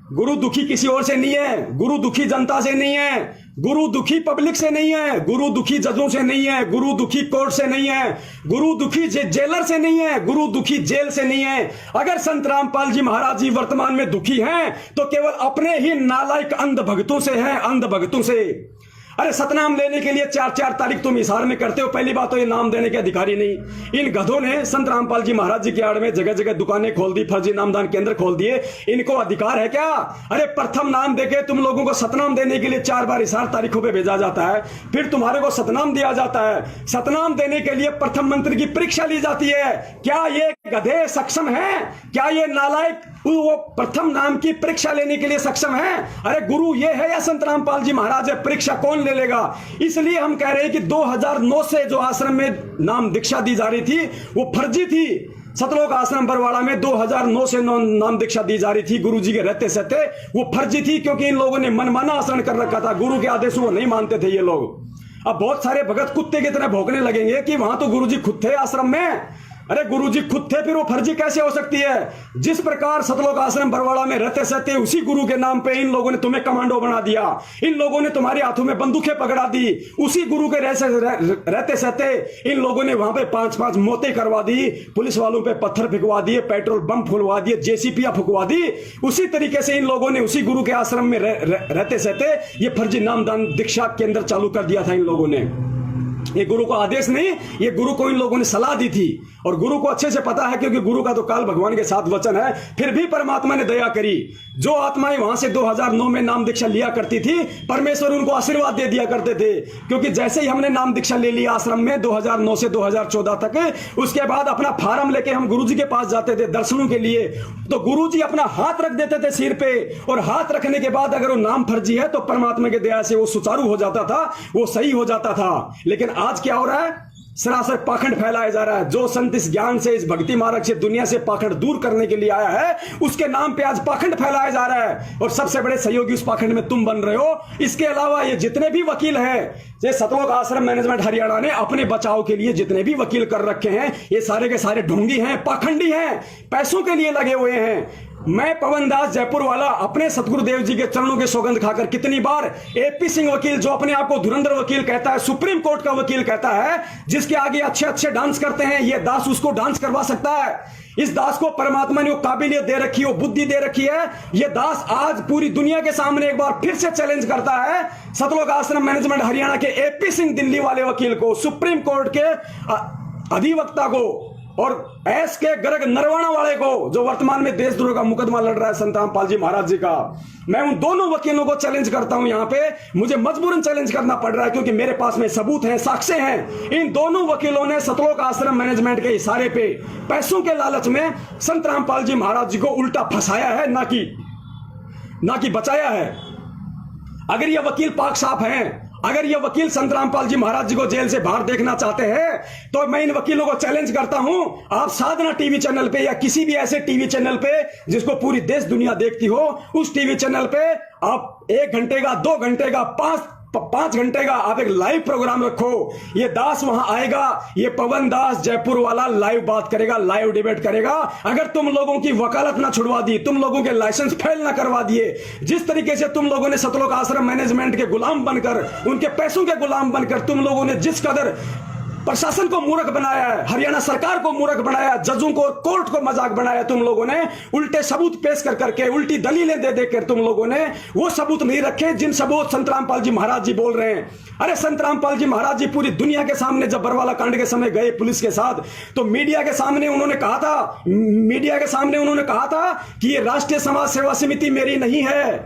गुरु दुखी किसी और से नहीं है, गुरु दुखी जनता से नहीं है, गुरु दुखी पब्लिक से नहीं है, गुरु दुखी जजों से नहीं है, गुरु दुखी कोर्ट से नहीं है, गुरु दुखी जेलर से नहीं है, गुरु दुखी जेल से नहीं है। अगर संत रामपाल जी महाराज जी वर्तमान में दुखी हैं तो केवल अपने ही नालायक अंध भक्तों से हैं, अंध भक्तों से। अरे सतनाम लेने के लिए 4-4 तारीख तुम इशार में करते हो। पहली बात तो ये नाम देने के अधिकारी नहीं। इन गधों ने संत रामपाल जी महाराज जी के आड़ में जगह जगह दुकानें खोल दी, फर्जी नामदान केंद्र खोल दिए। इनको अधिकार है क्या? अरे प्रथम नाम देके तुम लोगों को सतनाम देने के लिए 4 बार इशार तारीखों पे भेजा जाता है, फिर तुम्हारे को सतनाम दिया जाता है। सतनाम देने के लिए प्रथम मंत्र की परीक्षा ली जाती है। क्या ये गधे सक्षम है? क्या ये नालायक वो प्रथम नाम की परीक्षा लेने के लिए सक्षम है? अरे गुरु ये है या संत रामपाल जी महाराज है? परीक्षा कौन ले लेगा? इसलिए हम कह रहे हैं कि 2009 से जो आश्रम में नाम दीक्षा दी जा रही थी वो फर्जी थी। सतलोक आश्रम बरवाड़ा में 2009 से नाम दीक्षा दी जा रही थी गुरु जी के रहते सहते, वो फर्जी थी क्योंकि इन लोगों ने मनमाना आचरण कर रखा था। गुरु के आदेश वो नहीं मानते थे ये लोग। अब बहुत सारे भगत कुत्ते की तरह भौंकने लगेंगे कि वहां तो गुरु जी खुद थे आश्रम में। अरे गुरुजी खुद थे, फिर वो फर्जी कैसे हो सकती है? जिस प्रकार सतलोक आश्रम बरवाड़ा में रहते सहते उसी गुरु के नाम पे इन लोगों ने तुम्हें कमांडो बना दिया, इन लोगों ने तुम्हारे हाथों में बंदूकें पकड़ा दी। उसी गुरु के रहते सहते इन लोगों ने वहां पे 5-5 मौतें करवा दी, पुलिस वालों पे पत्थर फेंकवा दिए, पेट्रोल बम फुलवा दिए, जेसीपीया फुकवा दी। उसी तरीके से इन लोगों ने उसी गुरु के आश्रम में रहते सहते ये फर्जी नामदान दीक्षा केंद्र चालू कर दिया था इन लोगों ने। ये गुरु को आदेश नहीं, ये गुरु को इन लोगों ने सलाह दी थी। और गुरु को अच्छे से पता है क्योंकि गुरु का तो काल भगवान के साथ वचन है। फिर भी परमात्मा ने दया करी। जो आत्माएं वहां से 2009 में नाम दीक्षा लिया करती थी, परमेश्वर उनको आशीर्वाद दे दिया करते थे। क्योंकि जैसे ही हमने नाम दीक्षा ले लिया आश्रम में 2009 से 2014 तक, उसके बाद अपना फार्म लेके हम गुरु जी के पास जाते थे दर्शनों के लिए, तो गुरु जी अपना हाथ रख देते थे सिर पे। और हाथ रखने के बाद अगर वो नाम फर्जी है तो परमात्मा की दया से वो सुचारू हो जाता था, वो सही हो जाता था। लेकिन आज क्या हो रहा है? सरासर पाखंड फैलाया जा रहा है। जो संत इस ज्ञान से, इस भक्ति मार्ग से दुनिया से पाखंड दूर करने के लिए आया है, उसके नाम पे आज पाखंड फैलाया जा रहा है। और सबसे बड़े सहयोगी उस पाखंड में तुम बन रहे हो। इसके अलावा ये जितने भी वकील हैं, ये सतलोक आश्रम मैनेजमेंट हरियाणा ने अपने बचाव के लिए जितने भी वकील कर रखे हैं, ये सारे के सारे ढोंगी हैं, पाखंडी हैं, पैसों के लिए लगे हुए हैं। मैं पवन दास जयपुर वाला अपने सतगुरुदेव जी के चरणों की सौगंध खाकर कितनी बार एपी सिंह वकील, जो अपने आप को धुरंधर वकील कहता है, सुप्रीम कोर्ट का वकील कहता है, जिसके आगे अच्छे अच्छे डांस करते हैं, ये दास उसको डांस करवा सकता है। इस दास को परमात्मा ने वो काबिलियत दे रखी है, वो बुद्धि दे रखी है। ये दास आज पूरी दुनिया के सामने एक बार फिर से चैलेंज करता है सतलोक आश्रम मैनेजमेंट हरियाणा के एपी सिंह दिल्ली वाले वकील को, सुप्रीम कोर्ट के अधिवक्ता को, और एस के गर्ग नरवाणा वाले को, जो वर्तमान में देशद्रोह का मुकदमा लड़ रहा है संत रामपाल जी महाराज जी का। मैं उन दोनों वकीलों को चैलेंज करता हूं। यहां पे मुझे मजबूरन चैलेंज करना पड़ रहा है क्योंकि मेरे पास में सबूत हैं, साक्ष्य हैं। इन दोनों वकीलों ने सतलोक आश्रम मैनेजमेंट के इशारे पे पैसों के लालच में संत रामपाल जी महाराज जी को उल्टा फंसाया है, ना कि बचाया है। अगर ये वकील पाक साफ हैं, अगर ये वकील संत रामपाल जी महाराज जी को जेल से बाहर देखना चाहते हैं, तो मैं इन वकीलों को चैलेंज करता हूं, आप साधना टीवी चैनल पे या किसी भी ऐसे टीवी चैनल पे जिसको पूरी देश दुनिया देखती हो, उस टीवी चैनल पे आप 1 घंटे का, 2 घंटे का, 5 घंटे का आप एक लाइव प्रोग्राम रखो। ये दास वहां आएगा, ये पवन दास जयपुर वाला लाइव बात करेगा, लाइव डिबेट करेगा। अगर तुम लोगों की वकालत ना छुड़वा दी, तुम लोगों के लाइसेंस फेल ना करवा दिए, जिस तरीके से तुम लोगों ने सतलोक आश्रम मैनेजमेंट के गुलाम बनकर, उनके पैसों के गुलाम बनकर तुम लोगों ने जिस कदर प्रशासन को मूर्ख बनाया है, हरियाणा सरकार को मूर्ख बनाया, जजों को, कोर्ट को मजाक बनाया तुम लोगों ने, उल्टे सबूत पेश कर करके, उल्टी दलीलें दे देकर तुम लोगों ने वो सबूत नहीं रखे जिन सबूत संत रामपाल जी महाराज जी बोल रहे हैं। अरे संत रामपाल जी महाराज जी पूरी दुनिया के सामने जब बरवाला कांड के समय गए पुलिस के साथ, तो मीडिया के सामने उन्होंने कहा था कि ये राष्ट्रीय समाज सेवा समिति मेरी नहीं है।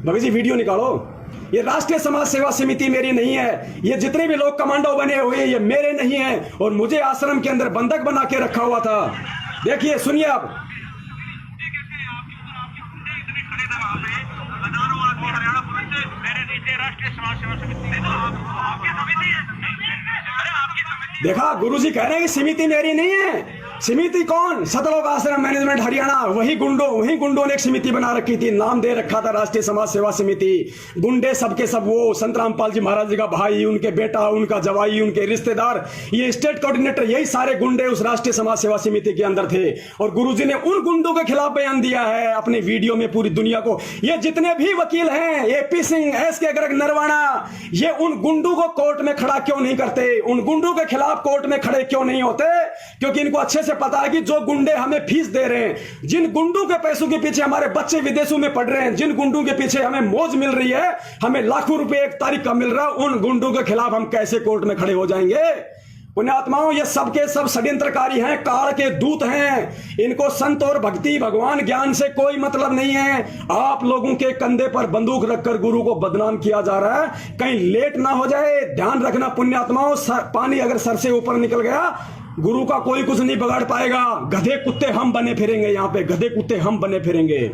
भगत जी वीडियो निकालो। ये राष्ट्रीय समाज सेवा समिति मेरी नहीं है, ये जितने भी लोग कमांडो बने हुए ये मेरे नहीं हैं, और मुझे आश्रम के अंदर बंधक बना के रखा हुआ था। देखिए, सुनिए आप। देखा, गुरुजी कह रहे हैं कि समिति मेरी नहीं है। समिति कौन? सतलोक आश्रम मैनेजमेंट हरियाणा, वही गुंडों ने एक समिति बना रखी थी, नाम दे रखा था राष्ट्रीय समाज सेवा समिति। गुंडे सबके सब वो संत रामपाल जी महाराज जी का भाई, उनके बेटा, उनका जवाई, उनके रिश्तेदार, ये स्टेट कोऑर्डिनेटर, यही सारे गुंडे उस राष्ट्रीय समाज सेवा समिति के अंदर थे। और गुरुजी ने उन गुंडों के खिलाफ बयान दिया है अपने वीडियो में पूरी दुनिया को। ये जितने भी वकील हैं, एपी सिंह, एसके गर्ग, नरवाणा, ये उन गुंडों को कोर्ट में खड़ा क्यों नहीं करते? उन गुंडों के खिलाफ कोर्ट में खड़े क्यों नहीं होते? क्योंकि इनको अच्छे से पता है कि जो गुंडे हमें फीस दे रहे हैं, जिन गुंडों के पैसों के पीछे हमारे बच्चे विदेशों में पढ़ रहे हैं, जिन गुंडों के पीछे हमें मौज मिल रही है, हमें लाखों रुपए एक तारीख का मिल रहा है, उन गुंडों के खिलाफ हम कैसे कोर्ट में खड़े हो जाएंगे? पुण्यात्माओं, ये सबके सब षड्यंत्रकारी हैं, काल के दूत हैं। इनको संत और भक्ति, भगवान, ज्ञान से कोई मतलब नहीं है। आप लोगों के कंधे पर बंदूक रखकर गुरु को बदनाम किया जा रहा है, कहीं लेट ना हो जाए। ध्यान रखना पुण्यात्माओं, पानी अगर सर से ऊपर निकल गया, गुरु का कोई कुछ नहीं बिगाड़ पाएगा। गधे कुत्ते हम बने फिरेंगे, यहाँ पे गधे कुत्ते हम बने फिरेंगे।